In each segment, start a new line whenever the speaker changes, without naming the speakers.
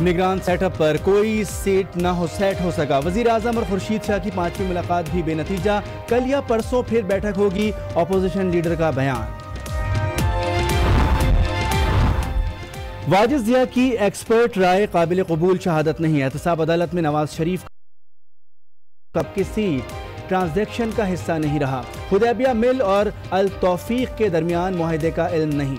निगरान सेटअप पर कोई सीट न हो सेट हो सका। वजीर आजम और खुर्शीद शाह की 5वीं मुलाकात भी बेनतीजा। कल या परसों फिर बैठक होगी, अपोजिशन लीडर का बयान। वाजिद जिया की एक्सपर्ट राय काबिल कबूल शहादत नहीं है। एहतसाब अदालत में नवाज शरीफ कब किसी ट्रांजैक्शन का हिस्सा नहीं रहा। हुदैबिया मिल और अल तौफीक के दरमियान मुआहदे का इल्म नहीं।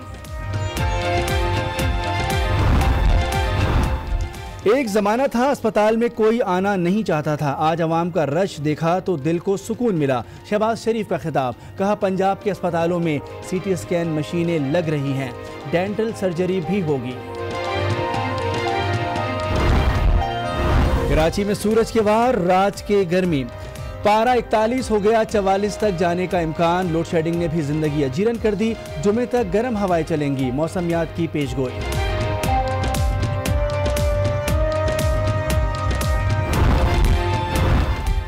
एक जमाना था अस्पताल में कोई आना नहीं चाहता था, आज अवाम का रश देखा तो दिल को सुकून मिला। शहबाज शरीफ का खिताब, कहा पंजाब के अस्पतालों में सीटी स्कैन मशीनें लग रही हैं, डेंटल सर्जरी भी होगी। कराची में सूरज के वार, रात के गर्मी, पारा 41 हो गया, 44 तक जाने का इम्कान। लोड शेडिंग ने भी जिंदगी अजीरन कर दी, जुमे तक गर्म हवाएं चलेंगी, मौसमियात की पेशगोई।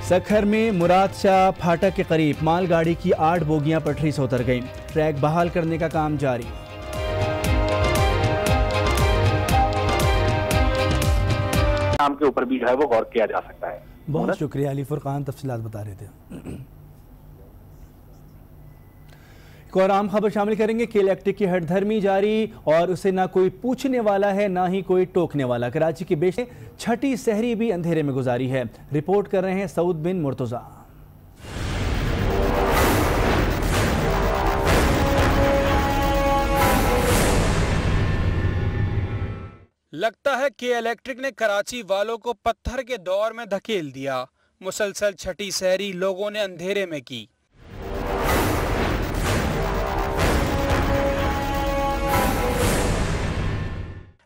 सखर में मुराद शाह फाटक के करीब मालगाड़ी की 8 बोगियां पटरी से उतर गईं, ट्रैक बहाल करने का काम जारी।
नाम के ऊपर भी जो है वो गौर किया जा सकता है।
बहुत शुक्रिया अली फुरकान, तफसीलात बता रहे थे। एक और आम खबर शामिल करेंगे। के इलेक्ट्रिक की हटधर्मी जारी और उसे ना कोई पूछने वाला है ना ही कोई टोकने वाला। कराची की बेशे छठी सहरी भी अंधेरे में गुजारी है। रिपोर्ट कर रहे हैं सऊद बिन मुर्तजा।
लगता है के इलेक्ट्रिक ने कराची वालों को पत्थर के दौर में धकेल दिया। मुसलसल छठी सहरी लोगों ने अंधेरे में की।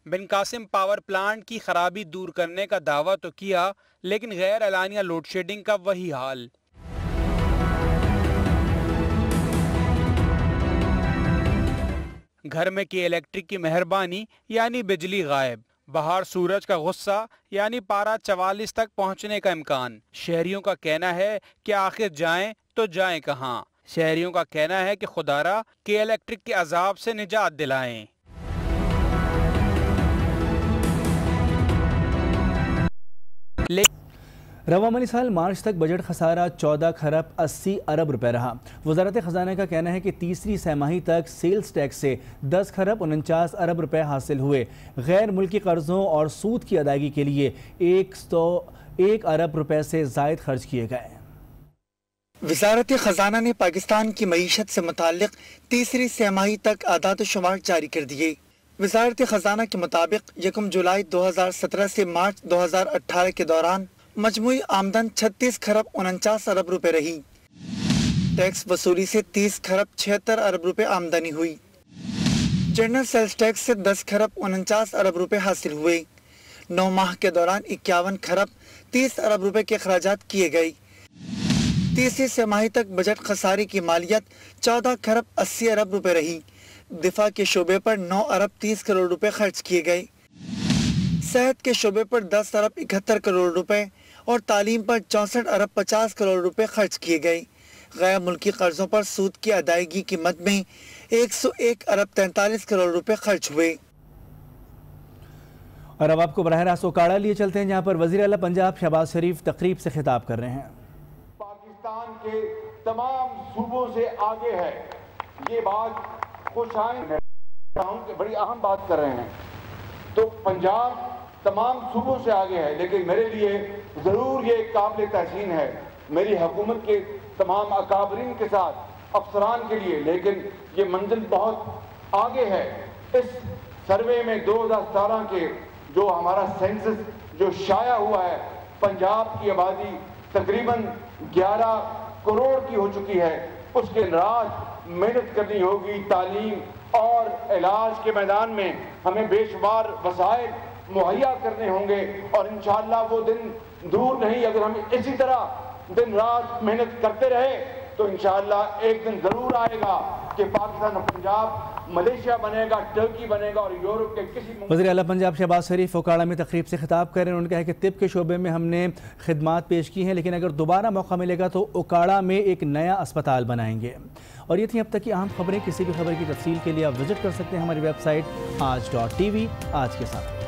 बिन कासिम पावर प्लांट की खराबी दूर करने का दावा तो किया, लेकिन गैर एलानिया लोड शेडिंग का वही हाल। घर में के इलेक्ट्रिक की मेहरबानी यानी बिजली गायब। बाहर सूरज का गुस्सा यानी पारा 44 तक पहुंचने का इम्कान। शहरियों का कहना है कि आखिर जाएं तो जाएं कहां। शहरियों का कहना है कि खुदारा के इलेक्ट्रिक के अजाब से निजात दिलाएं।
रवामनी साल मार्च तक बजट खसारा 14 खरब 80 अरब रुपए रहा। वजारत खजाना का कहना है कि तीसरी सहमाही तक सेल्स टैक्स से 10 खरब 49 अरब रुपए हासिल हुए। गैर मुल्की कर्जों और सूद की अदायगी के लिए 101 अरब रुपए से जायद खर्च किए गए।
वजारत खजाना ने पाकिस्तान की मईशत से मुताल्लिक तीसरी सहमाही तक आदाद शुमार जारी कर दिए। वजारत खजाना के मुताबिक 1 जुलाई 2017 से मार्च 2018 के दौरान मजमूई आमदन 36 खरब 49 अरब रुपए रही। टैक्स वसूली से 30 खरब 76 अरब रुपए आमदनी हुई। जनरल सेल्स टैक्स से 10 खरब 49 अरब रुपए हासिल हुए। 9 माह के दौरान 51 खरब 30 अरब रुपए के अखराजात किए गए। तीसरी सहमाही तक बजट खसारे की मालियत 14 खरब 80 अरब रुपए रही। दिफा के शोबे पर 9 अरब 30 करोड़ रुपए खर्च किए गए। सेहत के शोबे पर 10 अरब 71 करोड़ रुपए और तालीम पर 64 अरब 50 करोड़ रुपए खर्च किए गए। गैर मुल्की कर्जों पर सूद की अदायगी की मद में 101 अरब 43 करोड़ रुपए खर्च हुए।
और अब आपको बराह रास्त ओकाड़ा लिए चलते हैं, जहां पर वजीर आला पंजाब शहबाज शरीफ तकरीब से खिताब कर रहे हैं।
पाकिस्तान के तमाम सूबों से आगे है, ये बात खुशाइन है, बड़ी अहम बात कर रहे हैं। तो पंजाब तमाम सूबों से आगे है, लेकिन मेरे लिए ज़रूर ये काबिल तहसीन है मेरी हुकूमत के तमाम अकाबरीन के साथ अफसरान के लिए, लेकिन ये मंजिल बहुत आगे है। इस सर्वे में 2017 के जो हमारा सेंसस जो शाया हुआ है, पंजाब की आबादी तकरीबन 11 करोड़ की हो चुकी है। उसके राज मेहनत करनी होगी। तालीम और इलाज के मैदान में हमें बेशुमार वसाइल मुहैया करने होंगे और इंशाअल्लाह वो दिन दूर नहीं। अगर हम इसी तरह दिन रात मेहनत करते रहे तो इंशाअल्लाह एक दिन जरूर आएगा कि पाकिस्तान और पंजाब मलेशिया बनेगा, टर्की बनेगा और यूरोप के किसी।
वज़ीर आला पंजाब शहबाज शरीफ ओकाड़ा में तकरीब से खिताब कर रहे हैं। उन्होंने कहा कि तिब के शोबे में हमने खिदमात पेश की हैं, लेकिन अगर दोबारा मौका मिलेगा तो ओकाड़ा में एक नया अस्पताल बनाएंगे। और ये थी अब तक की अहम खबरें। किसी भी खबर की तफसील के लिए आप विजिट कर सकते हैं हमारी वेबसाइट आज.tv। आज के साथ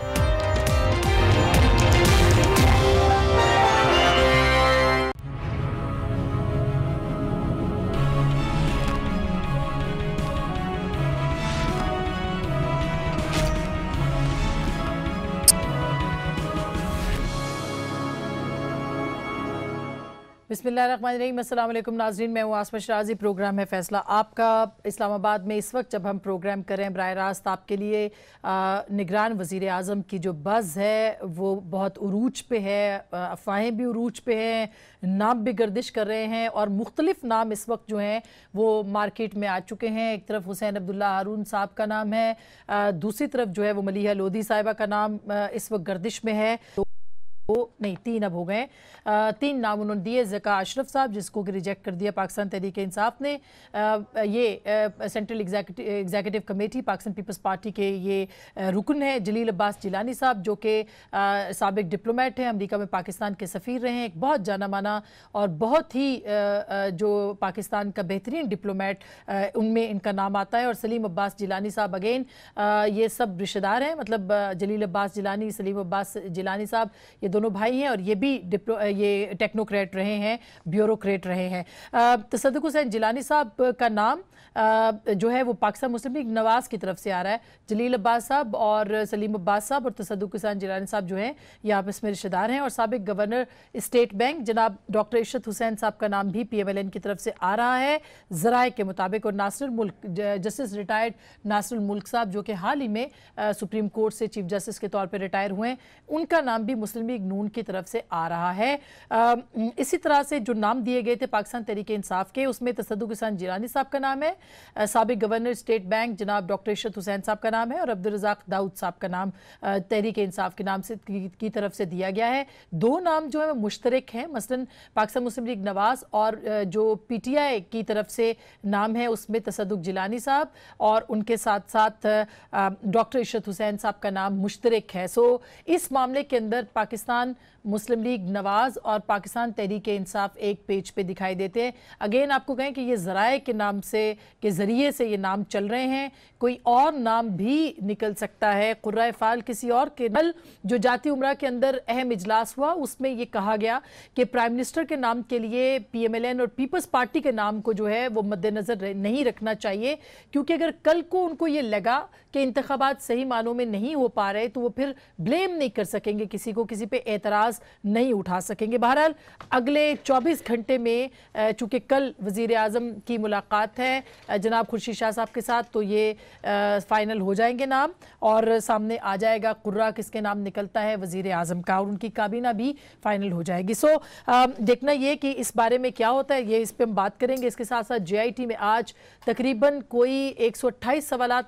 बिस्मिल्लाहिर्रहमानिर्रहीम, अस्सलाम वालेकुम नाज़रीन, मैं हूँ आसमा शराजी। प्रोग्राम है फैसला आपका इस्लामाबाद में। इस वक्त जब हम प्रोग्राम कर रहे हैं बराह रास्त आपके लिए निगरान वज़ीर आज़म की जो बज़ है वो बहुत उरूज पे है, अफवाहें भी उरूज पे हैं, नाम भी गर्दिश कर रहे हैं और मुख्तलिफ नाम इस वक्त जो हैं वो मार्केट में आ चुके हैं। एक तरफ हुसैन अब्दुल्ला हारून साहब का नाम है, दूसरी तरफ जो है वो मलिहा लोधी साहिबा का नाम इस वक्त गर्दिश में है। नहीं, 3 अब हो गए। 3 नाम उन्होंने दिए। ज़का अशरफ साहब, जिसको कि रिजेक्ट कर दिया पाकिस्तान तहरीक इंसाफ ने। ये central executive committee Pakistan Peoples Party के ये रुकन है। जलील अब्बास जिलानी साहब, जो कि साबिक डिप्लोमेट हैं, अमेरिका में पाकिस्तान के सफ़ीर रहे हैं, एक बहुत जाना माना और बहुत ही जो पाकिस्तान का बेहतरीन डिप्लोमेट, उनमें इनका नाम आता है। और सलीम अब्बास जिलानी साहब अगेन, ये सब रिश्तेदार हैं, मतलब जलील अब्बास जिलानी, सलीम अब्बास जिलानी साहब, ये दोनों भाई हैं और ये भी ये टेक्नोक्रेट रहे हैं, ब्यूरोक्रेट रहे हैं। तसद्दुक़ हुसैन जिलानी साहब का नाम जो है वो पाकिस्तान मुस्लिम लीग नवाज की तरफ से आ रहा है। जलील अब्बास साहब और सलीम अब्बास साहब और तसद्दुक़ हुसैन जिलानी साहब जो हैं ये आपस में रिश्तेदार हैं। और साबिक गवर्नर स्टेट बैंक जनाब डॉक्टर इशरत हुसैन साहब का नाम भी PMLN की तरफ से आ रहा है ज़राए के मुताबिक। और नासिरुल मुल्क, जस्टिस रिटायर्ड नासिरुल मुल्क साहब, जो कि हाल ही में सुप्रीम कोर्ट से चीफ जस्टिस के तौर पर रिटायर हुए हैं, उनका नाम भी मुस्लिम लीग नून की तरफ से आ रहा है। इसी तरह से जो नाम दिए गए थे पाकिस्तान तहरीक इंसाफ के, उसमें तसद्दुक़ हुसैन जिलानी साहब का नाम है, साबिक गवर्नर स्टेट बैंक जनाब डॉक्टर इशरत हुसैन साहब का नाम है और अब्दुल रज़ाक दाऊद साहब का नाम तहरीक इंसाफ के नाम से की तरफ से दिया गया है। 2 नाम जो है वो मुश्तरक हैं, मसलन पाकिस्तान मुस्लिम लीग नवाज और जो PTI की तरफ से नाम है उसमें तसद्दुक़ जिलानी साहब और उनके साथ साथ डॉक्टर इशरत हुसैन साहब का नाम मुश्तरक है। सो इस मामले के अंदर पाकिस्तान मुस्लिम लीग नवाज और पाकिस्तान तहरीक इंसाफ एक पेज पे दिखाई देते हैं। अगेन आपको कहें कि ये ज़राए के नाम से के ज़रिए से ये नाम चल रहे हैं, कोई और नाम भी निकल सकता है। कुर्रा फ़ाल किसी और के नल जो जाती उमरा के अंदर अहम इजलास हुआ, उसमें ये कहा गया कि प्राइम मिनिस्टर के नाम के लिए PMLN और पीपल्स पार्टी के नाम को जो है वो मद्देनज़र नहीं रखना चाहिए, क्योंकि अगर कल को उनको ये लगा कि इंतखाबात सही मानों में नहीं हो पा रहे तो वो फिर ब्लेम नहीं कर सकेंगे किसी को, किसी पे एतराज़ नहीं उठा सकेंगे। बहरहाल अगले 24 घंटे में चूंकि कल वज़ीर आज़म की मुलाकात है जनाब खुर्शीद शाह साहब के साथ, तो ये फाइनल हो जाएंगे नाम और सामने आ जाएगा कुर्रा किसके नाम निकलता है वज़ीर आज़म का, और उनकी काबीना भी फाइनल हो जाएगी। सो देखना ये कि इस बारे में क्या होता है, ये इस पर हम बात करेंगे। इसके साथ साथ JIT में आज तकरीबन कोई 128 सवालात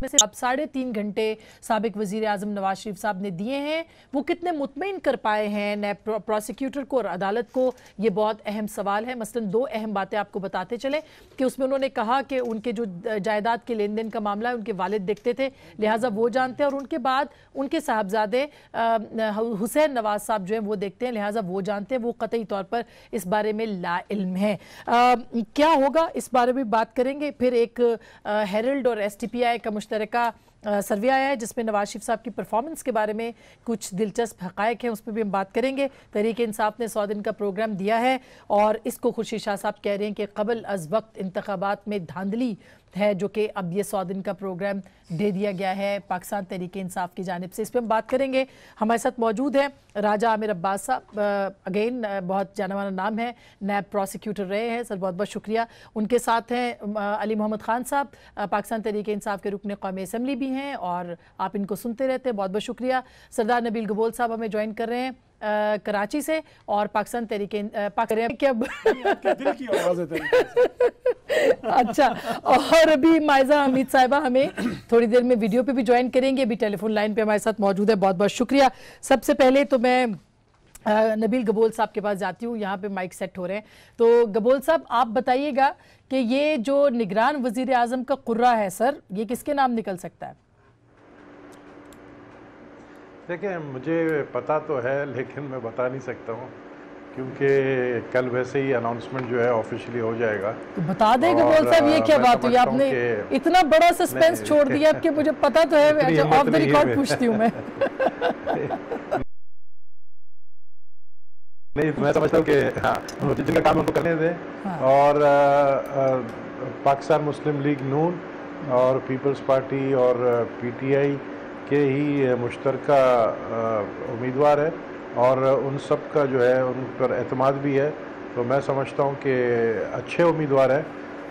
में से अब 3.5 घंटे साबिक वज़ीर आज़म नवाज शरीफ साहब ने दिए हैं, वो कितने मुतमईन कर पाए हैं नैब प्रोसिक्यूटर को और अदालत को, ये बहुत अहम सवाल है। मसलन 2 अहम बातें आपको बताते चले कि उसमें उन्होंने कहा कि उनके जो जायदाद के लेन देन का मामला है उनके वालिद देखते थे, लिहाजा वो जानते हैं, और उनके बाद उनके साहबजादे हुसैन नवाज साहब जो हैं वो देखते हैं, लिहाजा वो जानते हैं, वो कतई तौर पर इस बारे में ला इल्म है। क्या होगा इस बारे में बात करेंगे। फिर एक हेरल्ड और STPI का मुश्तरका सर्वे आया है जिसमें नवाज शरीफ साहब की परफॉर्मेंस के बारे में कुछ दिलचस्प हक़ाइक़ हैं, उस पर भी हम बात करेंगे। तहरीक इंसाफ ने 100 दिन का प्रोग्राम दिया है और इसको खुर्शीद शाह साहब कह रहे हैं कि क़बल अज़ वक्त इंतखाबात में धांधली है, जो कि अब ये 100 दिन का प्रोग्राम दे दिया गया है पाकिस्तान तहरीक इंसाफ की जानिब से। इस पर हम बात करेंगे। हमारे साथ मौजूद हैं राजा आमिर अब्बास साहब, अगेन बहुत जाना माना नाम है, नैब प्रोसिक्यूटर रहे हैं, सर बहुत बहुत शुक्रिया। उनके साथ हैं अली मोहम्मद खान साहब, पाकिस्तान तहरीक इंसाफ के रुकन कौमी असम्बली भी हैं और आप इनको सुनते रहते हैं, बहुत बहुत शुक्रिया। सरदार नबील गबोल साहब हमें ज्वाइन कर रहे हैं कराची से और पाकिस्तान तहरीक अच्छा, और अभी माइजा हमीद साहिबा हमें थोड़ी देर में वीडियो पे भी ज्वाइन करेंगे, अभी टेलीफोन लाइन पे हमारे साथ मौजूद है, बहुत बहुत शुक्रिया। सबसे पहले तो मैं नबील गबोल साहब के पास जाती हूँ, यहाँ पे माइक सेट हो रहे हैं। तो गबोल साहब आप बताइएगा कि ये जो निगरान वजीर आज़म का कुर्रा है सर, ये किसके नाम निकल सकता है?
देखिए मुझे पता तो है लेकिन मैं बता नहीं सकता हूँ क्योंकि कल वैसे ही अनाउंसमेंट जो है ऑफिशियली हो जाएगा।
तो बता दें गबोल साहब ये क्या बात हुई, आपने इतना बड़ा सस्पेंस छोड़ दिया कि मुझे पता तो है, ऑफ द रिकॉर्ड पूछती हूँ मैं।
नहीं मैं समझता हूँ कि हाँ जिनका काम उनको करने दें और पाकिस्तान मुस्लिम लीग नून और पीपल्स पार्टी और PTI के ही मुश्तरका उम्मीदवार है और उन सब का जो है उन पर एतमाद भी है। तो मैं समझता हूँ कि अच्छे उम्मीदवार हैं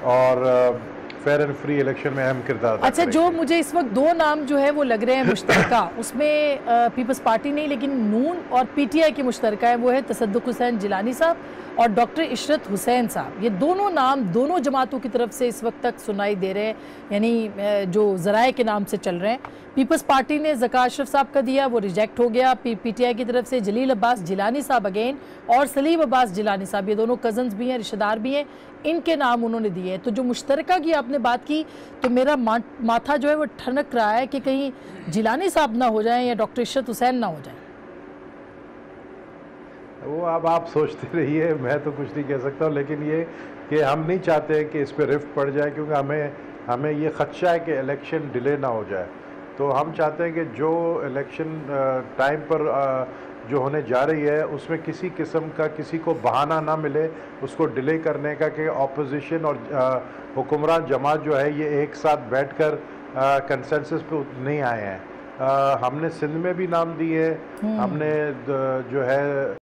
और फेयर एंड फ्री इलेक्शन में अहम किरदार।
अच्छा, जो मुझे इस वक्त दो नाम जो है वो लग रहे हैं मुश्तरका, उसमें पीपल्स पार्टी नहीं लेकिन नून और पीटीआई की मुश्तरका है, वो है तसद्दुक हुसैन जिलानी साहब और डॉक्टर इशरत हुसैन साहब। ये दोनों नाम दोनों जमातों की तरफ से इस वक्त तक सुनाई दे रहे हैं, यानी जो ज़राए के नाम से चल रहे हैं। पीपल्स पार्टी ने ज़का अशरफ साहब का दिया, वो रिजेक्ट हो गया। पीटीआई की तरफ से जलील अब्बास जिलानी साहब अगेन और सलीम अब्बास जिलानी साहब, ये दोनों कज़न्स भी हैं, रिश्तेदार भी हैं, इनके नाम उन्होंने दिए हैं। तो जो मुश्तरका की आपने बात की तो मेरा माथा जो है वो ठनक रहा है कि कहीं जिलानी साहब ना हो जाएं या डॉक्टर इशरत हुसैन ना हो जाएं।
वो अब आप सोचते रहिए, मैं तो कुछ नहीं कह सकता हूँ, लेकिन ये कि हम नहीं चाहते कि इस पर रिफ्ट पड़ जाए, क्योंकि हमें ये खदशा है कि इलेक्शन डिले ना हो जाए। तो हम चाहते हैं कि जो इलेक्शन टाइम पर जो होने जा रही है उसमें किसी किस्म का किसी को बहाना ना मिले उसको डिले करने का, कि अपोजिशन और हुक्मरान जमात जो है ये एक साथ बैठकर कंसेंसस पे नहीं आए हैं। हमने सिंध में भी नाम दिए, हमने जो है